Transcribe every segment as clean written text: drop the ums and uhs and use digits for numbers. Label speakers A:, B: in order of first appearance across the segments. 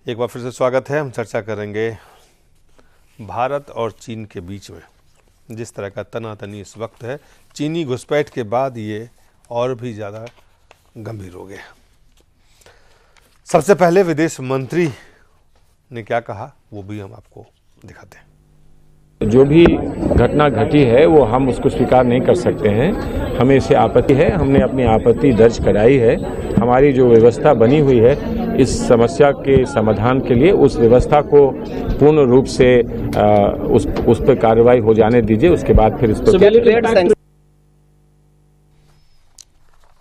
A: एक बार फिर से स्वागत है। हम चर्चा करेंगे भारत और चीन के बीच में जिस तरह का तनातनी इस वक्त है, चीनी घुसपैठ के बाद ये और भी ज़्यादा गंभीर हो गया। सबसे पहले विदेश मंत्री ने क्या कहा वो भी हम आपको दिखाते हैं।
B: जो भी घटना घटी है वो हम उसको स्वीकार नहीं कर सकते हैं। हमें इससे आपत्ति है, हमने अपनी आपत्ति दर्ज कराई है। हमारी जो व्यवस्था बनी हुई है इस समस्या के समाधान के लिए, उस व्यवस्था को पूर्ण रूप से उस पर कार्रवाई हो जाने दीजिए, उसके बाद फिर इस पर।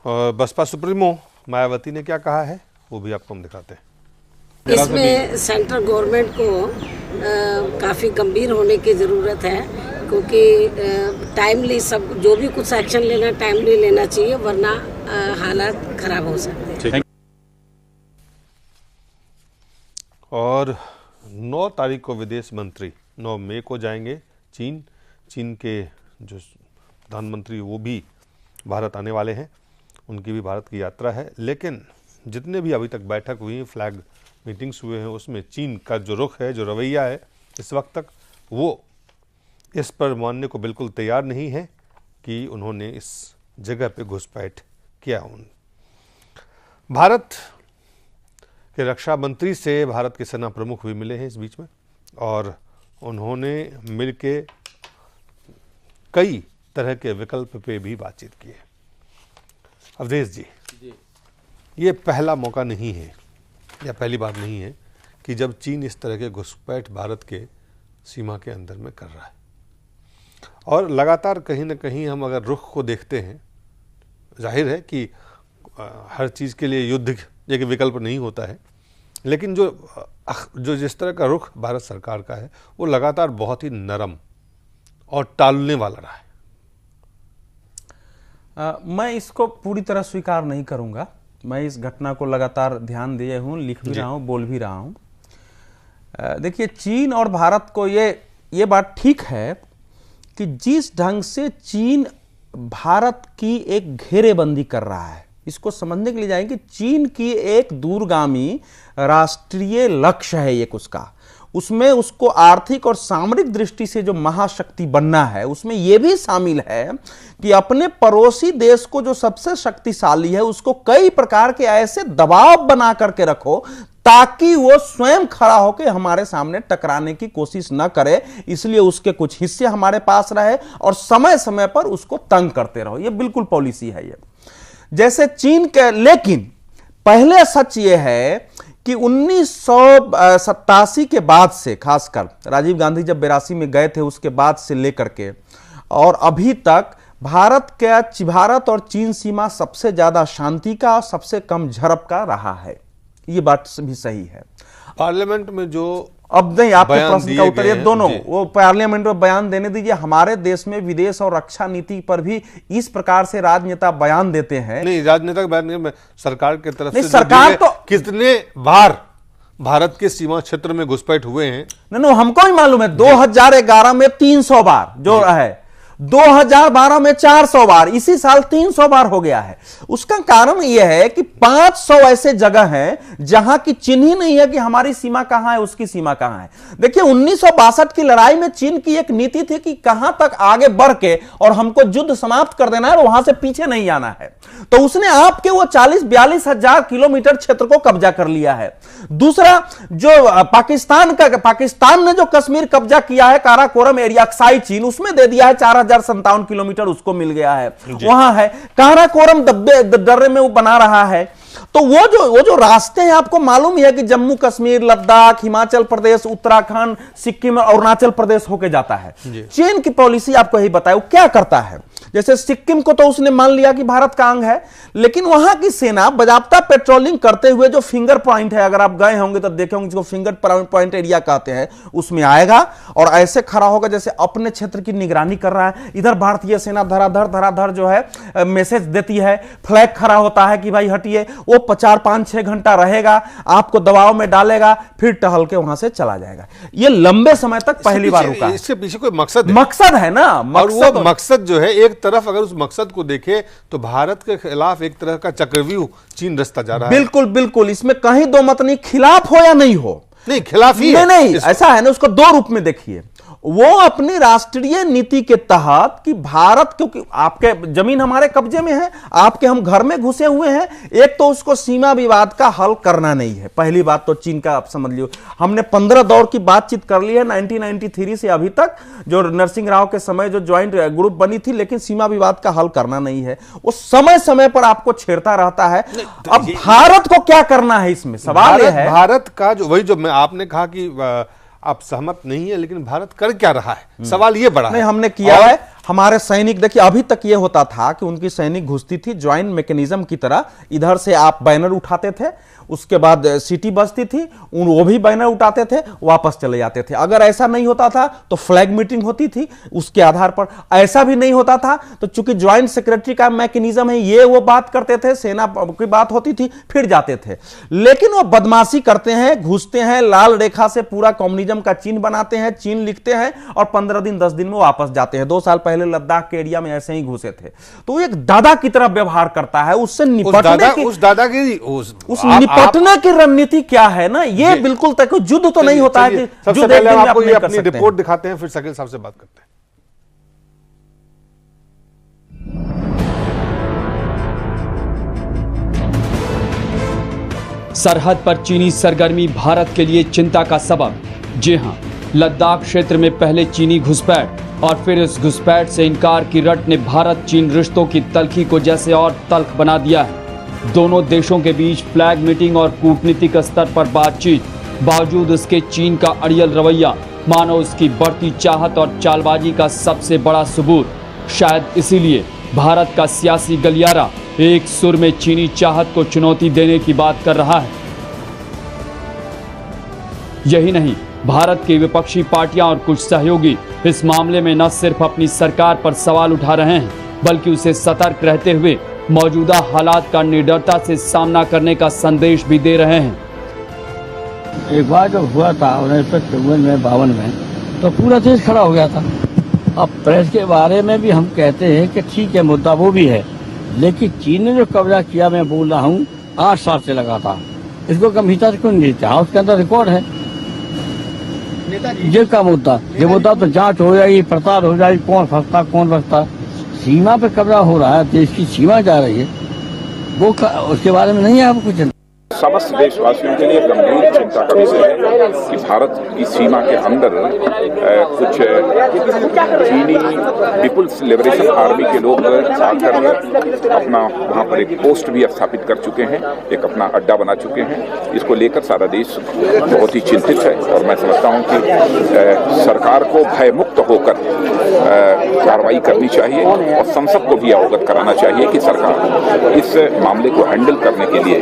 A: और बसपा सुप्रीमो मायावती ने क्या कहा है वो भी आपको हम दिखाते हैं।
C: इसमें सेंट्रल गवर्नमेंट को काफ़ी गंभीर होने की ज़रूरत है, क्योंकि टाइमली सब जो भी कुछ एक्शन लेना टाइमली लेना चाहिए, वरना हालात खराब हो सकते हैं।
A: और 9 तारीख को विदेश मंत्री 9 मई को जाएंगे चीन के जो प्रधानमंत्री वो भी भारत आने वाले हैं, उनकी भी भारत की यात्रा है। लेकिन जितने भी अभी तक बैठक हुई, फ्लैग मीटिंग्स हुए हैं, उसमें चीन का जो रुख है, जो रवैया है इस वक्त तक, वो इस पर मानने को बिल्कुल तैयार नहीं है कि उन्होंने इस जगह पे घुसपैठ किया। भारत के रक्षा मंत्री से भारत के सेना प्रमुख भी मिले हैं इस बीच में, और उन्होंने मिलके कई तरह के विकल्प पे भी बातचीत की है। अवधेश जी, ये पहला मौका नहीं है या पहली बार नहीं है कि जब चीन इस तरह के घुसपैठ भारत के सीमा के अंदर में कर रहा है, और लगातार कहीं ना कहीं हम अगर रुख को देखते हैं, जाहिर है कि हर चीज़ के लिए युद्ध एक विकल्प नहीं होता है, लेकिन जो जिस तरह का रुख भारत सरकार का है वो लगातार बहुत ही नरम और टालने वाला रहा है।
D: मैं इसको पूरी तरह स्वीकार नहीं करूंगा। मैं इस घटना को लगातार ध्यान दिए हूँ, लिख भी रहा हूँ, बोल भी रहा हूँ। देखिए, चीन और भारत को ये बात ठीक है कि जिस ढंग से चीन भारत की एक घेरेबंदी कर रहा है, इसको समझने के लिए जाएंगे। चीन की एक दूरगामी राष्ट्रीय लक्ष्य है एक उसका, उसमें उसको आर्थिक और सामरिक दृष्टि से जो महाशक्ति बनना है, उसमें यह भी शामिल है कि अपने पड़ोसी देश को जो सबसे शक्तिशाली है उसको कई प्रकार के ऐसे दबाव बना करके रखो ताकि वो स्वयं खड़ा होकर हमारे सामने टकराने की कोशिश न करे। इसलिए उसके कुछ हिस्से हमारे पास रहे और समय समय पर उसको तंग करते रहो। ये बिल्कुल पॉलिसी है ये, जैसे चीन के। लेकिन पहले सच ये है कि 1987 के बाद से, खासकर राजीव गांधी जब 82 में गए थे उसके बाद से लेकर के और अभी तक भारत और चीन सीमा सबसे ज्यादा शांति का और सबसे कम झड़प का रहा है। ये बात भी सही है।
A: पार्लियामेंट में जो
D: अब नहीं, आपके प्रश्न का उत्तर, ये दोनों वो पार्लियामेंट में बयान देने दीजिए। हमारे देश में विदेश और रक्षा नीति पर भी इस प्रकार से राजनेता बयान देते हैं।
A: नहीं, राजनेता का बयान नहीं, सरकार की तरफ से
D: सरकार तो
A: कितने बार भारत के सीमा क्षेत्र में घुसपैठ हुए हैं।
D: नहीं, हमको भी मालूम है। 2011 में 300 बार जो है, 2012 में 400 बार, इसी साल 300 बार हो गया है। उसका कारण यह है कि 500 ऐसे जगह हैं जहां की चिन्ह ही नहीं है कि हमारी सीमा कहां है, उसकी सीमा कहां है। देखिए, 1962 की लड़ाई में चीन की एक नीति थी कि कहां तक आगे बढ़ के और हमको युद्ध समाप्त कर देना है और वहां से पीछे नहीं आना है। तो उसने आपके वो 40-42 हजार किलोमीटर क्षेत्र को कब्जा कर लिया है। दूसरा, जो पाकिस्तान ने जो कश्मीर कब्जा किया है, काराकोरम एरिया, अक्साई चीन, उसमें दे दिया है 4057 किलोमीटर उसको मिल गया है, वहां है। काराकोरम दर्रे में वो बना रहा है। तो वो जो रास्ते हैं, आपको मालूम ही है कि जम्मू कश्मीर, लद्दाख, हिमाचल प्रदेश, उत्तराखंड, सिक्किम और अरुणाचल प्रदेश होके जाता है। चीन की पॉलिसी आपको यही बताया, वो क्या करता है। जैसे सिक्किम को तो उसने मान लिया कि भारत का अंग है, लेकिन वहां की सेना बाजाप्ता पेट्रोलिंग करते हुए जो फिंगर पॉइंट है, अगर आप गए होंगे तो देखे होंगे, जिसको फिंगर पॉइंट एरिया कहते हैं, उसमें आएगा और ऐसे खड़ा होगा जैसे अपने क्षेत्र की निगरानी कर रहा है। इधर भारतीय सेना धराधर जो है मैसेज देती है, फ्लैग खड़ा होता है कि भाई हटिए। वो 4-5-6 घंटा रहेगा, आपको दबाव में डालेगा, फिर टहल के वहां से चला जाएगा। ये लंबे समय तक पहली बार रुका है।
A: इसके पीछे कोई मकसद है ना,
D: और वो
A: मकसद जो है एक तरफ अगर उस मकसद को देखे तो भारत के खिलाफ एक तरह का चक्रव्यूह चीन रचता जा रहा है।
D: बिल्कुल बिल्कुल, इसमें कहीं दो मत नहीं, खिलाफ हो या नहीं हो,
A: नहीं खिलाफ ही है।
D: नहीं ऐसा है ना, उसको दो रूप में देखिए। वो अपनी राष्ट्रीय नीति के तहत कि भारत, क्योंकि आपके जमीन हमारे कब्जे में है, आपके हम घर में घुसे हुए हैं, एक तो उसको सीमा विवाद का हल करना नहीं है। पहली बात तो चीन का आप समझ लियो, हमने 15 दौर की बातचीत कर ली है 1993 से अभी तक, जो नरसिंह राव के समय जो ज्वाइंट ग्रुप बनी थी, लेकिन सीमा विवाद का हल करना नहीं है। वो समय समय पर आपको छेड़ता रहता है। अब भारत को क्या करना है इसमें, सवाल यह है।
A: भारत का जो वही जो मैं आपने कहा कि आप सहमत नहीं है, लेकिन भारत कर क्या रहा है, सवाल ये बड़ा
D: नहीं,
A: है।
D: हमने किया है। हमारे सैनिक, देखिए अभी तक ये होता था कि उनकी सैनिक घुसती थी ज्वाइंट मैकेनिज्म की तरह, इधर से आप बैनर उठाते थे, उसके बाद सिटी बजती थी, वो भी बैनर उठाते थे, वापस चले जाते थे। अगर ऐसा नहीं होता था तो फ्लैग मीटिंग होती थी उसके आधार पर। ऐसा भी नहीं होता था तो चूंकि ज्वाइंट सेक्रेटरी का मैकेनिज्म है, ये वो बात करते थे, सेना की बात होती थी, फिर जाते थे। लेकिन वो बदमाशी करते हैं, घुसते हैं, लाल रेखा से पूरा कम्युनिज्म का चिन्ह बनाते हैं, चिन्ह लिखते हैं और 15 दिन 10 दिन में वापस जाते हैं। 2 साल पहले लद्दाख के एरिया में ऐसे ही घुसे थे। तो एक दादा की तरह व्यवहार करता है, उससे निपटने की रणनीति क्या है ना, ये बिल्कुल तक युद्ध तो नहीं होता है कि
A: सबसे पहले हम आपको ये अपनी रिपोर्ट दिखाते हैं, फिर शकील साहब से बात करते हैं।
E: सरहद पर चीनी सरगर्मी भारत के लिए चिंता का सबब। जी हां, लद्दाख क्षेत्र में पहले चीनी घुसपैठ और फिर इस घुसपैठ से इनकार की रट ने भारत चीन रिश्तों की तल्खी को जैसे और तल्ख बना दिया है। दोनों देशों के बीच फ्लैग मीटिंग और कूटनीतिक स्तर पर बातचीत, बावजूद इसके चीन का अड़ियल रवैया मानो उसकी बढ़ती चाहत और चालबाजी का सबसे बड़ा सबूत। शायद इसीलिए भारत का सियासी गलियारा एक सुर में चीनी चाहत को चुनौती देने की बात कर रहा है। यही नहीं, भारत की विपक्षी पार्टियां और कुछ सहयोगी इस मामले में न सिर्फ अपनी सरकार पर सवाल उठा रहे हैं, बल्कि उसे सतर्क रहते हुए मौजूदा हालात का निडरता से सामना करने का संदेश भी दे रहे हैं।
F: एक बार जब हुआ था 1952 में, तो पूरा देश खड़ा हो गया था। अब प्रेस के बारे में भी हम कहते हैं कि ठीक है, मुद्दा वो भी है, लेकिन चीन ने जो कब्जा किया, मैं बोल रहा हूँ 8 साल से लगा था, इसको गंभीरता से क्यों नहीं लेते? हाँ, उसके अंदर रिकॉर्ड है ये का मुद्दा, ये मुद्दा तो जांच हो जाएगी, पड़ताल हो जाएगी, कौन फंसता कौन फंसता। सीमा पे कब्जा हो रहा है, देश की सीमा जा रही है, वो उसके बारे में नहीं है आपको कुछ।
G: समस्त देशवासियों के लिए गंभीर चिंता का विषय है कि भारत की सीमा के अंदर कुछ चीनी पीपुल्स लिबरेशन आर्मी के लोग आकर अपना वहां पर एक पोस्ट भी स्थापित कर चुके हैं, एक अपना अड्डा बना चुके हैं। इसको लेकर सारा देश बहुत ही चिंतित है और मैं समझता हूं कि सरकार को भयमुक्त होकर कार्रवाई करनी चाहिए और संसद को भी अवगत कराना चाहिए कि सरकार इस मामले को हैंडल करने के लिए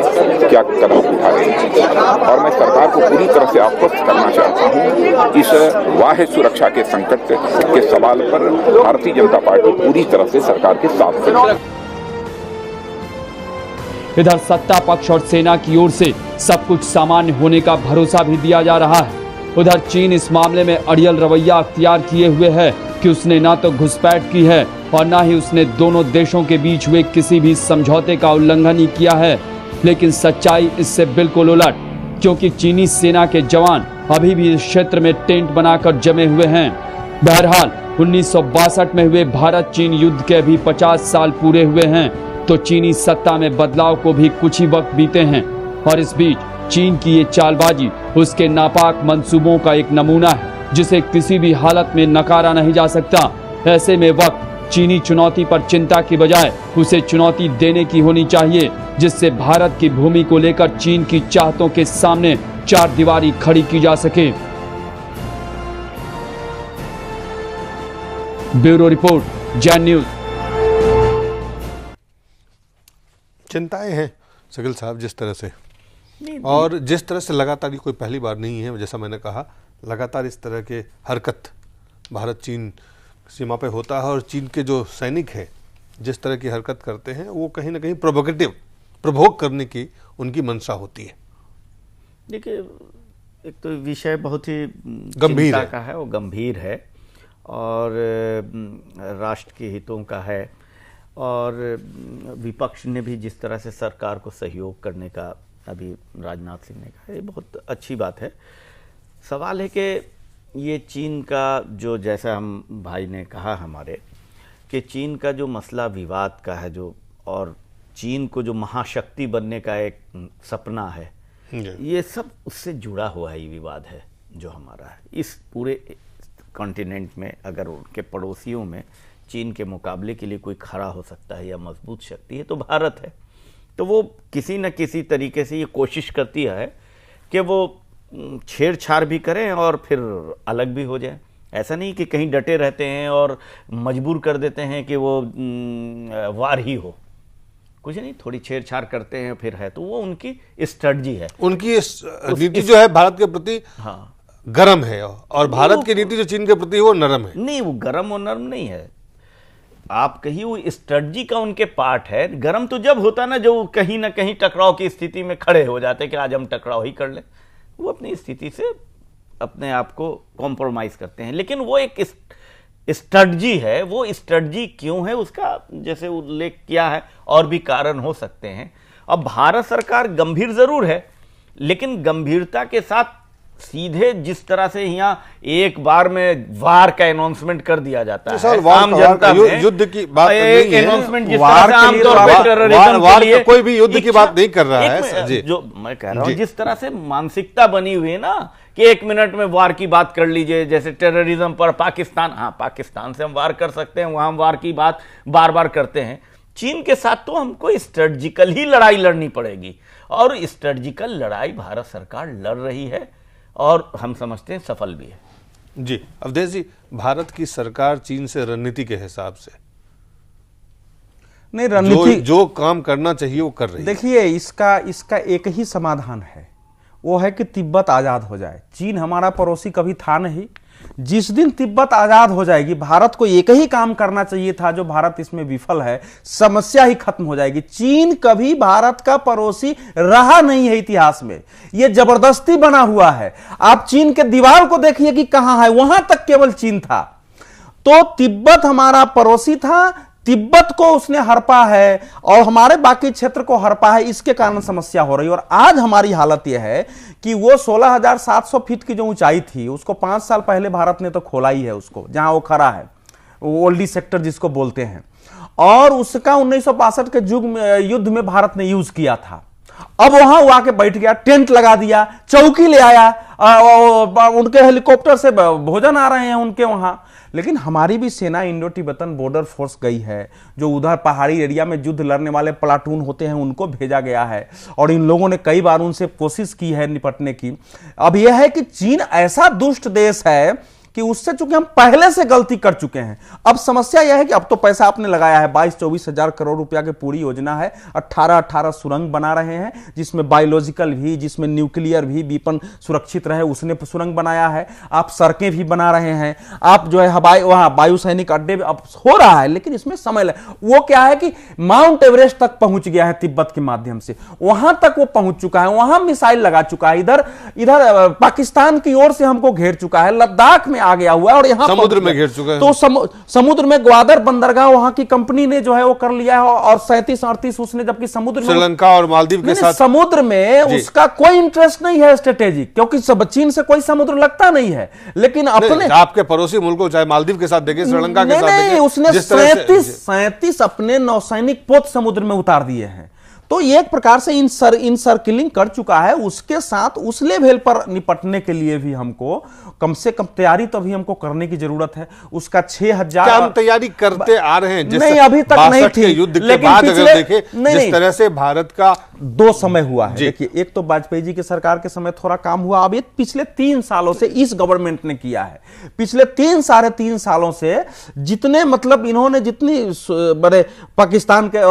G: क्या कदम उठा रही है। और मैं सरकार को पूरी तरह से आश्वस्त करना चाहता हूं, इस वाह्य सुरक्षा के संकट के सवाल पर भारतीय जनता पार्टी पूरी तरह से सरकार के साथ है।
E: इधर सत्ता पक्ष और सेना की ओर से सब कुछ सामान्य होने का भरोसा भी दिया जा रहा है। उधर चीन इस मामले में अड़ियल रवैया अख्तियार किए हुए है कि उसने ना तो घुसपैठ की है और ना ही उसने दोनों देशों के बीच हुए किसी भी समझौते का उल्लंघन ही किया है। लेकिन सच्चाई इससे बिल्कुल उलट, क्योंकि चीनी सेना के जवान अभी भी इस क्षेत्र में टेंट बनाकर जमे हुए हैं। बहरहाल 1962 में हुए भारत चीन युद्ध के भी 50 साल पूरे हुए हैं, तो चीनी सत्ता में बदलाव को भी कुछ ही वक्त बीते हैं और इस बीच चीन की ये चालबाजी उसके नापाक मंसूबों का एक नमूना है, जिसे किसी भी हालत में नकारा नहीं जा सकता। ऐसे में वक्त चीनी चुनौती पर चिंता की बजाय उसे चुनौती देने की होनी चाहिए, जिससे भारत की भूमि को लेकर चीन की चाहतों के सामने चार दीवारी खड़ी की जा सके। Bureau report, Jain news.
A: चिंताएं हैं शकील साहब जिस तरह से, और जिस तरह से लगातार, ये कोई पहली बार नहीं है, जैसा मैंने कहा लगातार इस तरह के हरकत भारत चीन सीमा पे होता है और चीन के जो सैनिक हैं जिस तरह की हरकत करते हैं वो कहीं ना कहीं प्रभोग करने की उनकी मंशा होती है।
H: देखिए, एक तो विषय बहुत ही
A: गंभीर
H: का है, वो गंभीर है और राष्ट्र के हितों का है, और विपक्ष ने भी जिस तरह से सरकार को सहयोग करने का अभी राजनाथ सिंह ने कहा, ये बहुत अच्छी बात है। सवाल है कि ये चीन का जो, जैसा हम भाई ने कहा हमारे, कि चीन का जो मसला विवाद का है जो, और चीन को जो महाशक्ति बनने का एक सपना है, ये सब उससे जुड़ा हुआ ही विवाद है जो हमारा है। इस पूरे कॉन्टिनेंट में अगर उनके पड़ोसियों में चीन के मुकाबले के लिए कोई खड़ा हो सकता है या मजबूत शक्ति है तो भारत है। तो वो किसी न किसी तरीके से ये कोशिश करती है कि वो छेड़छाड़ भी करें और फिर अलग भी हो जाए। ऐसा नहीं कि कहीं डटे रहते हैं और मजबूर कर देते हैं कि वो वार ही हो, कुछ नहीं, थोड़ी छेड़छाड़ करते हैं फिर है। तो वो उनकी स्ट्रेटजी है, उनकी
A: नीति जो है भारत के प्रति गरम है, और भारत की नीति जो चीन के प्रति वो नरम है।
H: नहीं, वो गरम और नरम नहीं है, आप कहिए वो स्ट्रेटजी का उनके पार्ट है। गरम तो जब होता ना जो कहीं ना कहीं टकराव की स्थिति में खड़े हो जाते कि आज हम टकराव ही कर लें, वो अपनी स्थिति से अपने आप को कॉम्प्रोमाइज करते हैं। लेकिन वो एक स्ट्रेटजी है, वो स्ट्रेटजी क्यों है उसका जैसे उल्लेख किया है और भी कारण हो सकते हैं। अब भारत सरकार गंभीर जरूर है, लेकिन गंभीरता के साथ सीधे जिस तरह से यहाँ एक बार में वार का अनाउंसमेंट कर दिया जाता है, आम जनता में
A: युद्ध की बात नहीं है,
H: अनाउंसमेंट जिस तरह से आमतौर पर टेररिज्म के लिए
A: कोई भी युद्ध की बात नहीं कर रहा है।
H: जो मैं कह रहा हूँ जिस तरह से मानसिकता बनी हुई है ना कि 1 मिनट में वार की बात कर लीजिए, जैसे टेररिज्म पर पाकिस्तान, हाँ पाकिस्तान से हम वार कर सकते हैं, वहां हम वार की बात बार बार करते हैं। चीन के साथ तो हमको स्ट्रेटजिकल ही लड़ाई लड़नी पड़ेगी, और स्ट्रेटजिकल लड़ाई भारत सरकार लड़ रही है और हम समझते हैं सफल भी है।
A: जी अवधेश जी, भारत की सरकार चीन से रणनीति के हिसाब से
D: नहीं, रणनीति
A: जो काम करना चाहिए वो कर रही है।
D: देखिए, इसका एक ही समाधान है, वो है कि तिब्बत आजाद हो जाए। चीन हमारा पड़ोसी कभी था नहीं। जिस दिन तिब्बत आजाद हो जाएगी, भारत को एक ही काम करना चाहिए था जो भारत इसमें विफल है, समस्या ही खत्म हो जाएगी। चीन कभी भारत का पड़ोसी रहा नहीं है इतिहास में, यह जबरदस्ती बना हुआ है। आप चीन के दीवार को देखिए कि कहां है, वहां तक केवल चीन था। तो तिब्बत हमारा पड़ोसी था, तिब्बत को उसने हड़पा है और हमारे बाकी क्षेत्र को हड़पा है, इसके कारण समस्या हो रही है। और आज हमारी हालत यह है कि वो 16,700 फीट की जो ऊंचाई थी उसको 5 साल पहले भारत ने तो खोला ही है, उसको जहां वो खड़ा है, वो ओल्डी सेक्टर जिसको बोलते हैं, और उसका 1962 के युद्ध में भारत ने यूज किया था। अब वहां वो आके बैठ गया, टेंट लगा दिया, चौकी ले आया, उनके हेलीकॉप्टर से भोजन आ रहे हैं उनके वहां। लेकिन हमारी भी सेना इंडो तिब्बतन बॉर्डर फोर्स गई है, जो उधर पहाड़ी एरिया में युद्ध लड़ने वाले प्लाटून होते हैं उनको भेजा गया है, और इन लोगों ने कई बार उनसे कोशिश की है निपटने की। अब यह है कि चीन ऐसा दुष्ट देश है कि उससे चूंकि हम पहले से गलती कर चुके हैं। अब समस्या यह है कि अब तो पैसा आपने लगाया है, 22-24 हजार करोड़ रुपया की पूरी योजना है, 18 सुरंग बना रहे हैं, जिसमें बायोलॉजिकल भी, जिसमें न्यूक्लियर भी विपन सुरक्षित रहे उसने सुरंग बनाया है। आप सड़कें भी बना रहे हैं, आप जो है हवाई वहां वायु सैनिक अड्डे अब हो रहा है, लेकिन इसमें समय लगे। वो क्या है कि माउंट एवरेस्ट तक पहुंच गया है तिब्बत के माध्यम से, वहां तक वो पहुंच चुका है, वहां मिसाइल लगा चुका है, इधर पाकिस्तान की ओर से हमको घेर चुका है, लद्दाख में आ गया हुआ है, और यहां
A: समुद्र में घेर चुका है।
D: तो समुद्र में ग्वादर बंदरगाह वहां की कंपनी ने जो है वो कर लिया है, और 37-38 उसने, जबकि समुद्र में
A: श्रीलंका और मालदीव के साथ
D: समुद्र में उसका कोई इंटरेस्ट नहीं है स्ट्रेटेजिक, क्योंकि चीन से कोई समुद्र लगता नहीं है। लेकिन अपने
A: आपके पड़ोसी मुल्कों चाहे मालदीव के साथ देखें, श्रीलंका के साथ देखें,
D: उसने 37 अपने नौसैनिक पोत समुद्र में उतार दिए हैं। तो एक प्रकार से इनसर्किलिंग कर चुका है। उसके साथ उस लेवल पर निपटने के लिए भी हमको कम से कम तैयारी तो भी हमको करने की जरूरत है। उसका 6,000
A: हम तैयारी करते आ रहे हैं,
D: नहीं अभी तक नहीं थी,
A: युद्ध के बाद अगर देखें जिस तरह से भारत का
D: 2 समय हुआ है। देखिए, एक तो वाजपेयी जी की सरकार के समय थोड़ा काम हुआ, अब ये पिछले 3 सालों से इस गवर्नमेंट ने किया है। पिछले 3-3.5 सालों से जितने मतलब इन्होंने जितनी बड़े पाकिस्तान के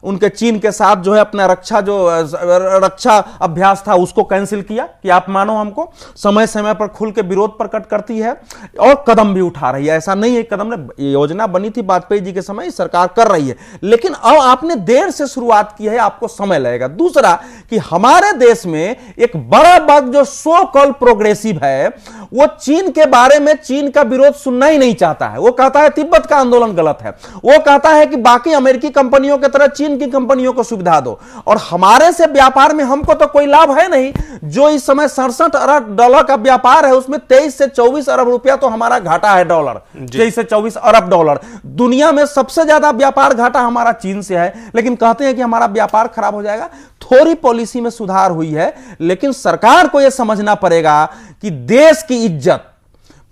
D: उनके चीन के साथ जो है अपना रक्षा अभ्यास था उसको कैंसिल किया कि आप मानो हमको, समय समय पर खुल के विरोध प्रकट करती है और कदम भी उठा रही है। ऐसा नहीं है कदम ने, योजना बनी थी वाजपेयी जी के समय, सरकार कर रही है, लेकिन अब आपने देर से शुरुआत की है, आपको समय लगेगा। दूसरा कि हमारे देश में एक बड़ा वर्ग जो सो कॉल्ड प्रोग्रेसिव है, वो चीन के बारे में चीन का विरोध सुनना ही नहीं चाहता है। वो कहता है तिब्बत का आंदोलन गलत है, वो कहता है कि बाकी अमेरिकी कंपनियों की तरह चीन की कंपनियों को सुविधा दो, और हमारे से व्यापार में हमको तो कोई लाभ है नहीं। जो इस समय 67 अरब डॉलर का व्यापार है, उसमें 23 से 24 अरब रुपया तो हमारा घाटा है डॉलर, 23 से 24 अरब डॉलर। दुनिया में सबसे ज्यादा व्यापार घाटा हमारा चीन से है, लेकिन कहते हैं कि हमारा व्यापार खराब हो जाएगा। थोड़ी पॉलिसी में सुधार हुई है, लेकिन सरकार को यह समझना पड़ेगा कि देश की इज्जत,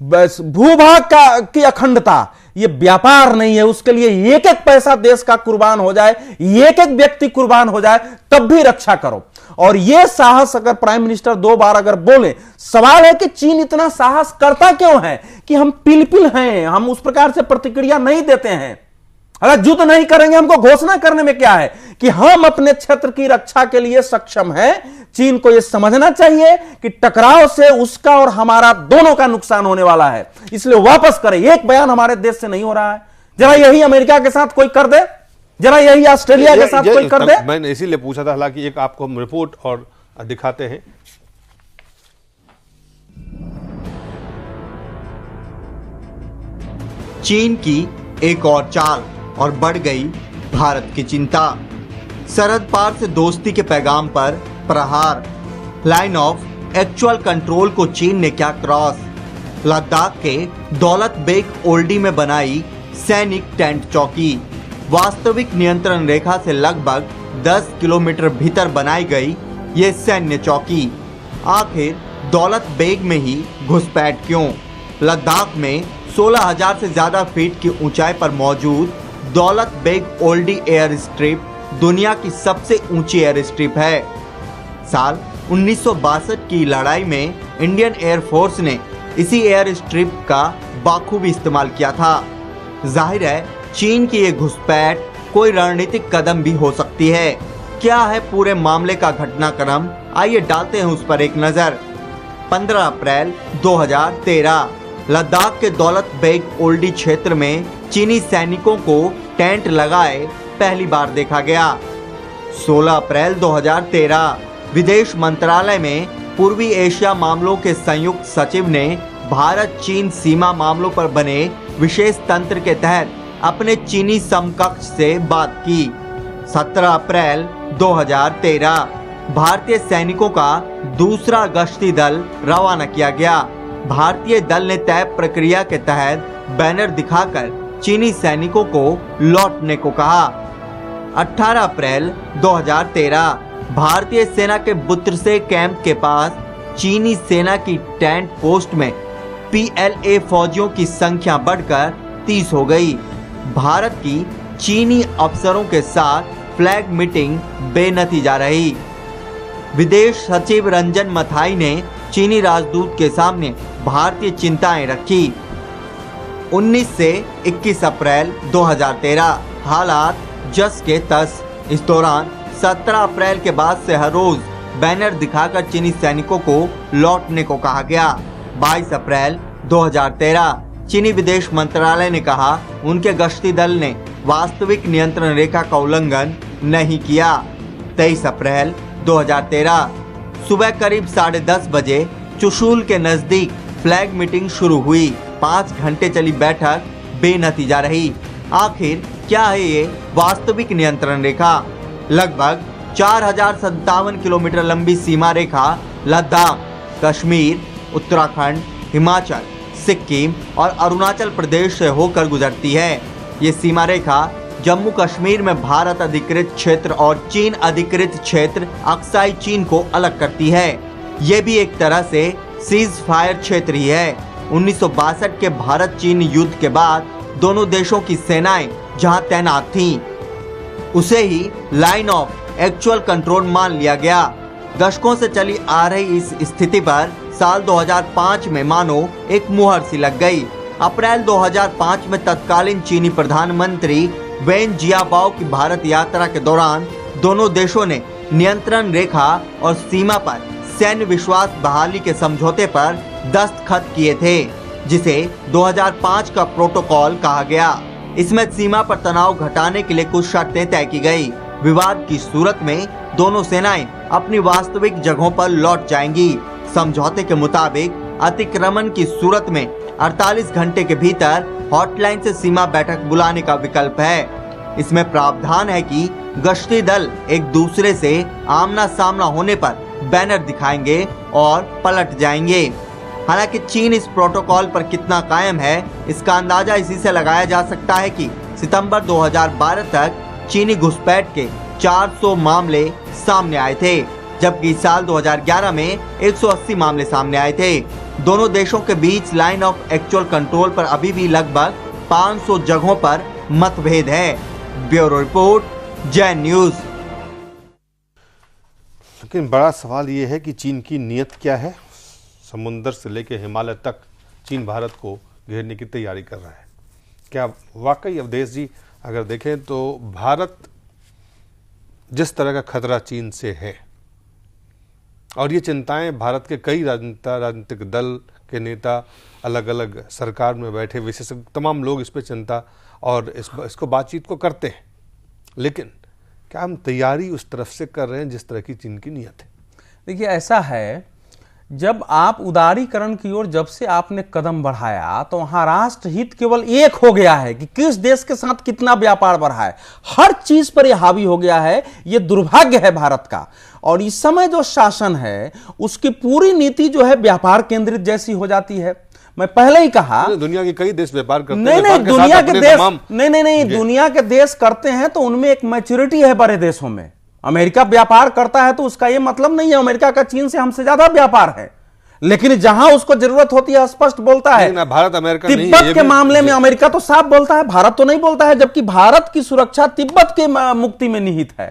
D: भूभाग की अखंडता ये व्यापार नहीं है। उसके लिए एक एक पैसा देश का कुर्बान हो जाए, एक एक व्यक्ति कुर्बान हो जाए, तब भी रक्षा करो। और यह साहस अगर प्राइम मिनिस्टर 2 बार अगर बोले, सवाल है कि चीन इतना साहस करता क्यों है कि हम पिलपिल हैं, हम उस प्रकार से प्रतिक्रिया नहीं देते हैं। अगर युद्ध नहीं करेंगे, हमको घोषणा करने में क्या है कि हम अपने क्षेत्र की रक्षा के लिए सक्षम हैं। चीन को यह समझना चाहिए कि टकराव से उसका और हमारा दोनों का नुकसान होने वाला है, इसलिए वापस करें। एक बयान हमारे देश से नहीं हो रहा है, जरा यही अमेरिका के साथ कोई कर दे, जरा यही ऑस्ट्रेलिया के साथ कोई कर दे।
A: मैंने इसीलिए पूछा था, हालांकि एक आपको हम रिपोर्ट और दिखाते हैं।
I: चीन की एक और चाल और बढ़ गई भारत की चिंता। सरहद पार से दोस्ती के पैगाम पर प्रहार। लाइन ऑफ एक्चुअल कंट्रोल को चीन ने क्या क्रॉस। लद्दाख के दौलत बेग ओल्डी में बनाई सैनिक टेंट चौकी। वास्तविक नियंत्रण रेखा से लगभग 10 किलोमीटर भीतर बनाई गई ये सैन्य चौकी। आखिर दौलत बेग में ही घुसपैठ क्यों? लद्दाख में 16,000 से ज्यादा फीट की ऊंचाई पर मौजूद दौलत बेग ओल्डी एयर स्ट्रिप दुनिया की सबसे ऊंची एयर स्ट्रिप है। साल 1962 की लड़ाई में इंडियन एयर फोर्स ने इसी एयर स्ट्रिप का बाखूबी इस्तेमाल किया था। जाहिर है चीन की ये घुसपैठ कोई रणनीतिक कदम भी हो सकती है। क्या है पूरे मामले का घटनाक्रम, आइए डालते हैं उस पर एक नजर। 15 अप्रैल 2013 लद्दाख के दौलत बेग ओल्डी क्षेत्र में चीनी सैनिकों को टेंट लगाए पहली बार देखा गया। 16 अप्रैल 2013 विदेश मंत्रालय में पूर्वी एशिया मामलों के संयुक्त सचिव ने भारत चीन सीमा मामलों पर बने विशेष तंत्र के तहत अपने चीनी समकक्ष से बात की। 17 अप्रैल 2013 भारतीय सैनिकों का दूसरा गश्ती दल रवाना किया गया। भारतीय दल ने तय प्रक्रिया के तहत बैनर दिखाकर चीनी सैनिकों को लौटने को कहा। 18 अप्रैल 2013 भारतीय सेना के बुत्रसे कैंप के पास चीनी सेना की टेंट पोस्ट में PLA फौजियों की संख्या बढ़कर 30 हो गई। भारत की चीनी अफसरों के साथ फ्लैग मीटिंग बेनतीजा रही। विदेश सचिव रंजन मथाई ने चीनी राजदूत के सामने भारतीय चिंताएं रखी। 19 से 21 अप्रैल 2013 हालात जस के तस। इस दौरान 17 अप्रैल के बाद से हर रोज बैनर दिखाकर चीनी सैनिकों को लौटने को कहा गया। 22 अप्रैल 2013 चीनी विदेश मंत्रालय ने कहा उनके गश्ती दल ने वास्तविक नियंत्रण रेखा का उल्लंघन नहीं किया। 23 अप्रैल 2013 सुबह करीब 10:30 बजे चुशूल के नजदीक फ्लैग मीटिंग शुरू हुई। 5 घंटे चली बैठक बेनतीजा रही। आखिर क्या है ये वास्तविक नियंत्रण रेखा? लगभग 4057 किलोमीटर लंबी सीमा रेखा लद्दाख, कश्मीर, उत्तराखंड, हिमाचल, सिक्किम और अरुणाचल प्रदेश से होकर गुजरती है। ये सीमा रेखा जम्मू कश्मीर में भारत अधिकृत क्षेत्र और चीन अधिकृत क्षेत्र अक्साई चीन को अलग करती है। ये भी एक तरह से सीज फायर क्षेत्र ही है। 1962 के भारत चीन युद्ध के बाद दोनों देशों की सेनाएं जहां तैनात थीं, उसे ही लाइन ऑफ एक्चुअल कंट्रोल मान लिया गया। दशकों से चली आ रही इस स्थिति पर साल 2005 में मानो एक मुहर सी लग गई। अप्रैल 2005 में तत्कालीन चीनी प्रधानमंत्री वेन जियाबाओ की भारत यात्रा के दौरान दोनों देशों ने नियंत्रण रेखा और सीमा पर सैन्य विश्वास बहाली के समझौते पर दस्तखत किए थे, जिसे 2005 का प्रोटोकॉल कहा गया। इसमें सीमा पर तनाव घटाने के लिए कुछ शर्तें तय की गई। विवाद की सूरत में दोनों सेनाएं अपनी वास्तविक जगहों पर लौट जाएंगी। समझौते के मुताबिक अतिक्रमण की सूरत में 48 घंटे के भीतर हॉटलाइन से सीमा बैठक बुलाने का विकल्प है। इसमें प्रावधान है कि गश्ती दल एक दूसरे से आमना सामना होने पर बैनर दिखाएंगे और पलट जाएंगे। हालांकि चीन इस प्रोटोकॉल पर कितना कायम है, इसका अंदाजा इसी से लगाया जा सकता है कि सितंबर 2012 तक चीनी घुसपैठ के 400 मामले सामने आए थे, जबकि साल 2011 में 180 मामले सामने आए थे। दोनों देशों के बीच लाइन ऑफ एक्चुअल कंट्रोल पर अभी भी लगभग 500 जगहों पर मतभेद है। ब्यूरो रिपोर्ट, जय न्यूज।
A: लेकिन बड़ा सवाल ये है कि चीन की नीयत क्या है। समुंदर से लेकर हिमालय तक चीन भारत को घेरने की तैयारी कर रहा है। क्या वाकई अवधेश जी अगर देखें तो भारत जिस तरह का खतरा चीन से है, और ये चिंताएं भारत के कई राजनीतिक दल के नेता, अलग अलग सरकार में बैठे विशेषज्ञ, तमाम लोग इस पर चिंता और इसको बातचीत को करते हैं, लेकिन क्या हम तैयारी उस तरफ से कर रहे हैं जिस तरह की चीन की नीयत है?
D: देखिए, ऐसा है, जब आप उदारीकरण की ओर जब से आपने कदम बढ़ाया तो वहां राष्ट्र हित केवल एक हो गया है कि किस देश के साथ कितना व्यापार बढ़ा है। हर चीज पर यह हावी हो गया है। यह दुर्भाग्य है भारत का। और इस समय जो शासन है उसकी पूरी नीति जो है व्यापार केंद्रित जैसी हो जाती है। मैं पहले ही कहा,
A: दुनिया के कई देश व्यापार करते हैं।
D: नहीं, दुनिया के देश नहीं, दुनिया के देश करते हैं तो उनमें एक मैच्योरिटी है बड़े देशों में। अमेरिका व्यापार करता है तो उसका यह मतलब नहीं है अमेरिका का चीन से हमसे ज्यादा व्यापार है, लेकिन जहां उसको जरूरत होती है स्पष्ट बोलता है।
A: भारत अमेरिका
D: तिब्बत के मामले में अमेरिका तो साफ बोलता है, भारत तो नहीं बोलता है, जबकि भारत की सुरक्षा तिब्बत के मुक्ति में निहित है।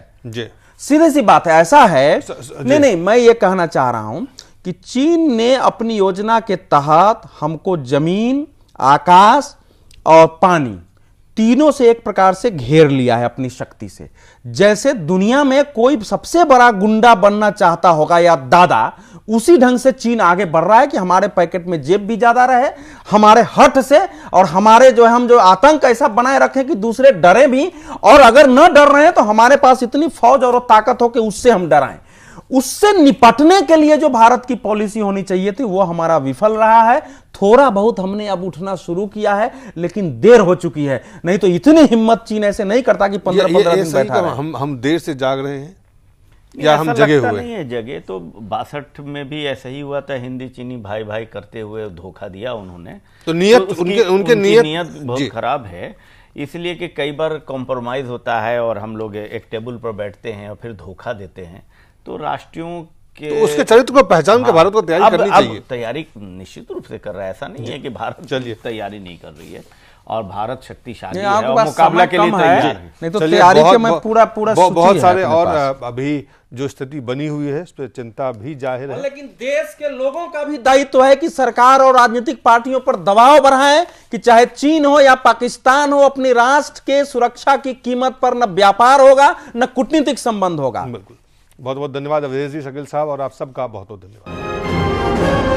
D: सीधी सी बात है। ऐसा है, नहीं, मैं ये कहना चाह रहा हूं कि चीन ने अपनी योजना के तहत हमको जमीन, आकाश और पानी तीनों से एक प्रकार से घेर लिया है अपनी शक्ति से। जैसे दुनिया में कोई सबसे बड़ा गुंडा बनना चाहता होगा या दादा, उसी ढंग से चीन आगे बढ़ रहा है कि हमारे पैकेट में जेब भी ज्यादा रहे, हमारे हट से, और हमारे जो हम जो आतंक ऐसा बनाए रखें कि दूसरे डरे भी, और अगर न डर रहे हैं तो हमारे पास इतनी फौज और ताकत हो कि उससे हम डराएं। उससे निपटने के लिए जो भारत की पॉलिसी होनी चाहिए थी वो हमारा विफल रहा है। थोड़ा बहुत हमने अब उठना शुरू किया है, लेकिन देर हो चुकी है। नहीं तो इतनी हिम्मत चीन ऐसे नहीं करता कि 15-15 दिन बैठा रहे।
A: हम देर से जाग रहे हैं या हम जगे हुए?
H: नहीं है, जगे तो 62 में भी ऐसा ही हुआ था। हिंदी चीनी भाई भाई करते हुए धोखा दिया उन्होंने।
A: तो नीयत, उनके नीयत
H: बहुत खराब है, इसलिए कि कई बार कॉम्प्रोमाइज होता है और हम लोग एक टेबल पर बैठते हैं और फिर धोखा देते हैं। तो राष्ट्रीयों के
A: तो उसके चरित्र को पहचान के भारत को तैयारी करनी चाहिए।
H: तैयारी निश्चित रूप से कर रहा है, ऐसा नहीं है कि भारत तैयारी नहीं कर रही है, और भारत शक्तिशाली है और मुकाबला के लिए तैयार है।
D: नहीं तो तैयारी के मैं पूरा
A: बहुत सारे और अभी जो स्थिति बनी हुई है उस पर चिंता भी जाहिर है।
D: लेकिन देश के लोगों का भी दायित्व है कि सरकार और राजनीतिक पार्टियों पर दबाव बढ़ाएं कि चाहे चीन हो या पाकिस्तान हो, अपने राष्ट्र के सुरक्षा की कीमत पर न व्यापार होगा न कूटनीतिक संबंध होगा।
A: बिल्कुल। बहुत बहुत धन्यवाद अवधेश जी, शकील साहब, और आप सबका बहुत बहुत धन्यवाद।